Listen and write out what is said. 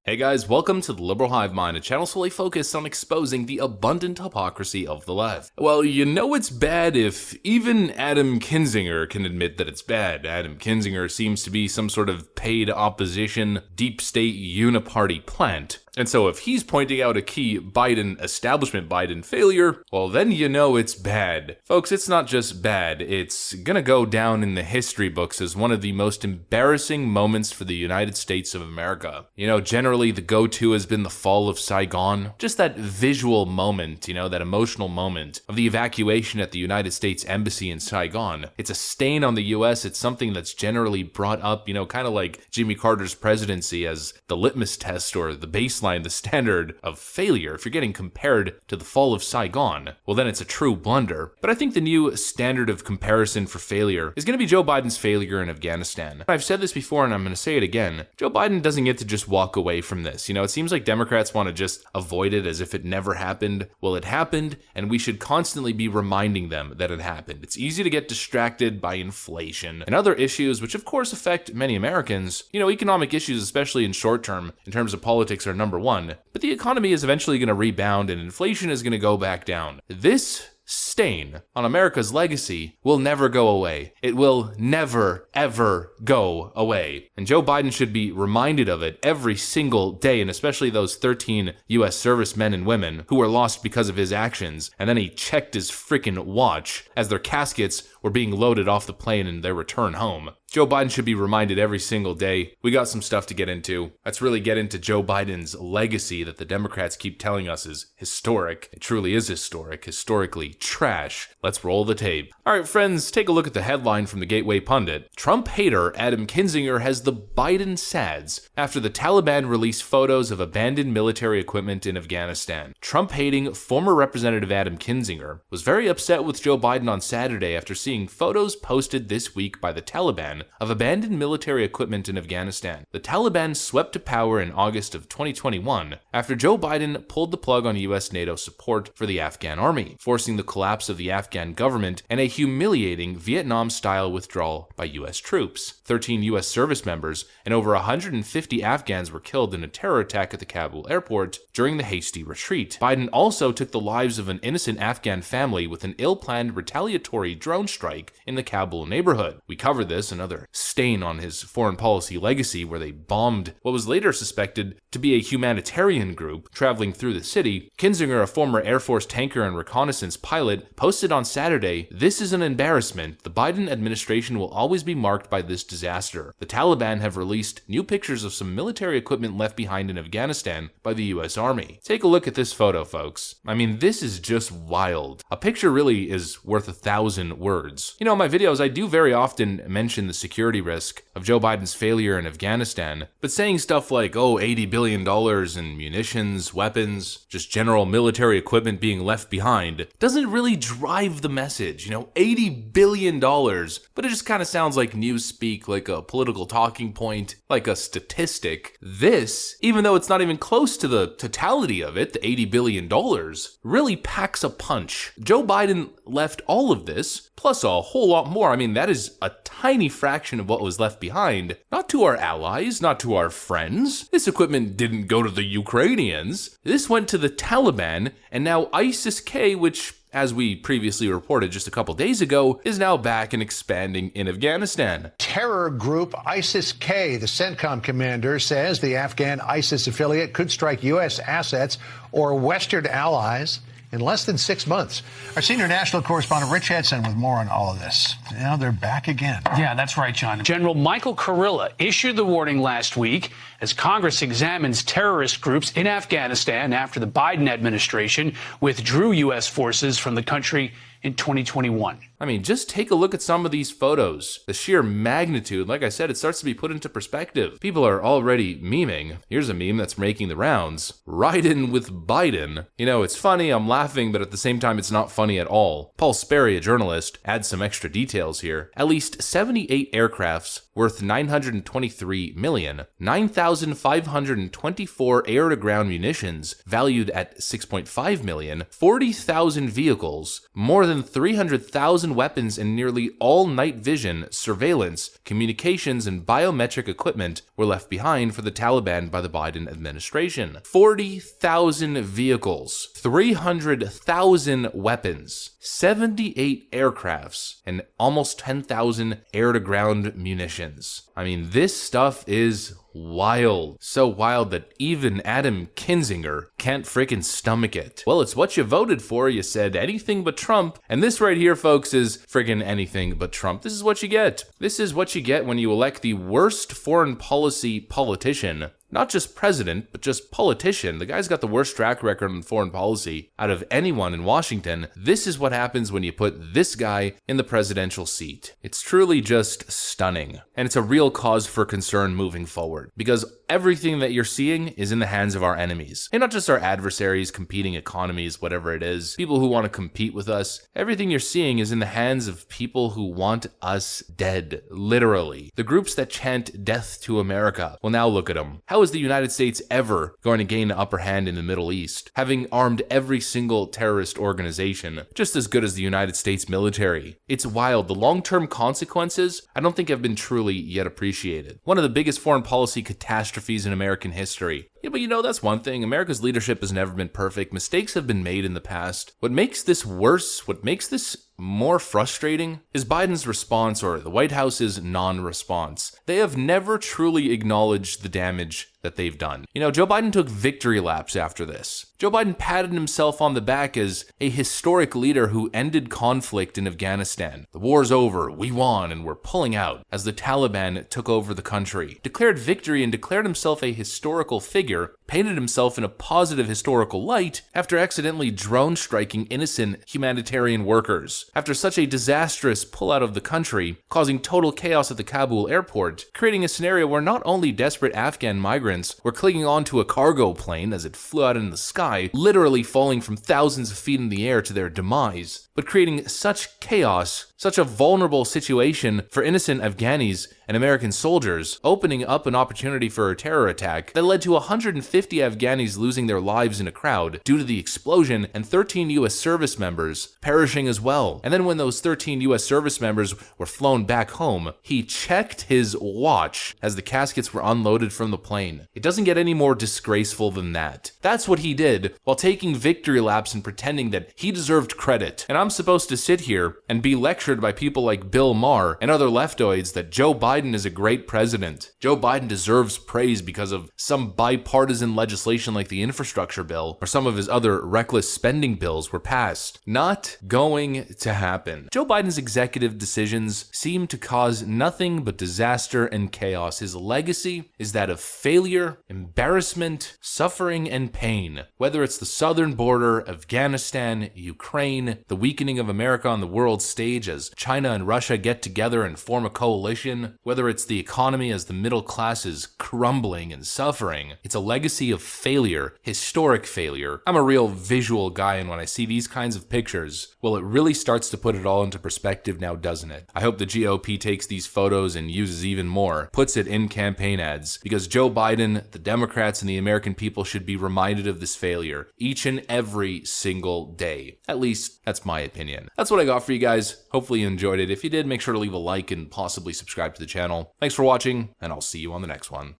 Hey guys, welcome to the Liberal Hive Mind, a channel solely focused on exposing the abundant hypocrisy of the left. Well, you know it's bad if even Adam Kinzinger can admit that it's bad. Adam Kinzinger seems to be some sort of paid opposition, deep state uniparty plant. And so if he's pointing out a key establishment Biden failure, well then you know it's bad. Folks, it's not just bad, it's gonna go down in the history books as one of the most embarrassing moments for the United States of America. You know, generally the go-to has been the fall of Saigon. Just that visual moment, that emotional moment of the evacuation at the United States Embassy in Saigon. It's a stain on the US, it's something that's generally brought up, kind of like Jimmy Carter's presidency as the litmus test or the baseline, the standard of failure. If you're getting compared to the fall of Saigon, well then it's a true blunder. But I think the new standard of comparison for failure is going to be Joe Biden's failure in Afghanistan. I've said this before and I'm going to say it again. Joe Biden doesn't get to just walk away from this. It seems like Democrats want to just avoid it as if it never happened. Well, it happened, and we should constantly be reminding them that it happened. It's easy to get distracted by inflation and other issues, which of course affect many Americans. Economic issues, especially in short term, in terms of politics, are number one, but the economy is eventually going to rebound and inflation is going to go back down. This stain on America's legacy will never go away. It will never, ever go away. And Joe Biden should be reminded of it every single day, and especially those 13 US servicemen and women who were lost because of his actions. And then he checked his freaking watch as their caskets were being loaded off the plane in their return home. Joe Biden should be reminded every single day. We got some stuff to get into. Let's really get into Joe Biden's legacy that the Democrats keep telling us is historic. It truly is historic, historically trash. Let's roll the tape. All right, friends, take a look at the headline from the Gateway Pundit. Trump hater Adam Kinzinger has the Biden sads after the Taliban released photos of abandoned military equipment in Afghanistan. Trump-hating former Representative Adam Kinzinger was very upset with Joe Biden on Saturday after seeing photos posted this week by the Taliban of abandoned military equipment in Afghanistan. The Taliban swept to power in August of 2021 after Joe Biden pulled the plug on US NATO support for the Afghan army, forcing the collapse of the Afghan government and a humiliating Vietnam-style withdrawal by US troops. 13 US service members and over 150 Afghans were killed in a terror attack at the Kabul airport during the hasty retreat. Biden also took the lives of an innocent Afghan family with an ill-planned retaliatory drone strike in the Kabul neighborhood. We covered this, another stain on his foreign policy legacy, where they bombed what was later suspected to be a humanitarian group traveling through the city. Kinzinger, a former Air Force tanker and reconnaissance pilot, posted on Saturday, "This is an embarrassment. The Biden administration will always be marked by this disaster. The Taliban have released new pictures of some military equipment left behind in Afghanistan by the US Army." Take a look at this photo, folks. I mean, this is just wild. A picture really is worth 1,000 words. In my videos, I do very often mention the security risk of Joe Biden's failure in Afghanistan, but saying stuff like, $80 billion in munitions, weapons, just general military equipment being left behind doesn't really drive the message. $80 billion, but it just kind of sounds like newspeak, like a political talking point, like a statistic. This, even though it's not even close to the totality of it, the $80 billion, really packs a punch. Joe Biden left all of this, plus a whole lot more. I mean, that is a tiny fraction of what was left behind. Not to our allies, not to our friends. This equipment didn't go to the Ukrainians. This went to the Taliban, and now ISIS-K, which, as we previously reported just a couple days ago, is now back and expanding in Afghanistan. Terror group ISIS-K, the CENTCOM commander, says the Afghan ISIS affiliate could strike U.S. assets or Western allies in less than 6 months. Our senior national correspondent Rich Edson with more on all of this. Now they're back again. Yeah, that's right, John. General Michael Kurilla issued the warning last week as Congress examines terrorist groups in Afghanistan after the Biden administration withdrew U.S. forces from the country in 2021. I mean, just take a look at some of these photos. The sheer magnitude, like I said, it starts to be put into perspective. People are already memeing. Here's a meme that's making the rounds. Ride in with Biden. It's funny, I'm laughing, but at the same time, it's not funny at all. Paul Sperry, a journalist, adds some extra details here. At least 78 aircrafts worth $923 million, 9,524 air-to-ground munitions valued at $6.5 million, 40,000 vehicles, more than 300,000 1,000 weapons and nearly all night vision, surveillance, communications, and biometric equipment were left behind for the Taliban by the Biden administration. 40,000 vehicles, 300,000 weapons, 78 aircrafts, and almost 10,000 air-to-ground munitions. I mean, this stuff is wild. So wild that even Adam Kinzinger can't freaking stomach it. Well, it's what you voted for. You said anything but Trump. And this right here, folks, is friggin' anything but Trump. This is what you get. This is what you get when you elect the worst foreign policy politician. Not just president, but just politician. The guy's got the worst track record on foreign policy out of anyone in Washington. This is what happens when you put this guy in the presidential seat. It's truly just stunning. And it's a real cause for concern moving forward, because everything that you're seeing is in the hands of our enemies. And not just our adversaries, competing economies, whatever it is, people who want to compete with us. Everything you're seeing is in the hands of people who want us dead, literally. The groups that chant death to America. Well, now look at them. How is the United States ever going to gain the upper hand in the Middle East, having armed every single terrorist organization, just as good as the United States military? It's wild. The long-term consequences, I don't think have been truly yet appreciated. One of the biggest foreign policy catastrophes in American history. Yeah, but that's one thing. America's leadership has never been perfect. Mistakes have been made in the past. What makes this worse, what makes this more frustrating, is Biden's response, or the White House's non-response. They have never truly acknowledged the damage that they've done. Joe Biden took victory laps after this. Joe Biden patted himself on the back as a historic leader who ended conflict in Afghanistan. The war's over, we won, and we're pulling out, as the Taliban took over the country. Declared victory and declared himself a historical figure, painted himself in a positive historical light after accidentally drone striking innocent humanitarian workers. After such a disastrous pullout of the country, causing total chaos at the Kabul airport, creating a scenario where not only desperate Afghan migrants were clinging onto a cargo plane as it flew out in the sky, literally falling from thousands of feet in the air to their demise, but creating such chaos, such a vulnerable situation for innocent Afghanis and American soldiers, opening up an opportunity for a terror attack that led to 150 Afghanis losing their lives in a crowd due to the explosion, and 13 U.S. service members perishing as well. And then when those 13 U.S. service members were flown back home, he checked his watch as the caskets were unloaded from the plane. It doesn't get any more disgraceful than that. That's what he did while taking victory laps and pretending that he deserved credit. And I'm supposed to sit here and be lectured by people like Bill Maher and other leftoids that Joe Biden is a great president. Joe Biden deserves praise because of some bipartisan legislation like the infrastructure bill, or some of his other reckless spending bills were passed. Not going to happen. Joe Biden's executive decisions seem to cause nothing but disaster and chaos. His legacy is that of failure, embarrassment, suffering, and pain. Whether it's the southern border, Afghanistan, Ukraine, the weakening of America on the world stage as China and Russia get together and form a coalition, whether it's the economy as the middle class is crumbling and suffering, it's a legacy of failure, historic failure. I'm a real visual guy, and when I see these kinds of pictures, well, it really starts to put it all into perspective now, doesn't it? I hope the GOP takes these photos and uses even more, puts it in campaign ads, because Joe Biden, the Democrats, and the American people should be reminded of this failure each and every single day. At least, that's my opinion. That's what I got for you guys. Hopefully you enjoyed it. If you did, make sure to leave a like and possibly subscribe to the channel. Thanks for watching, and I'll see you on the next one.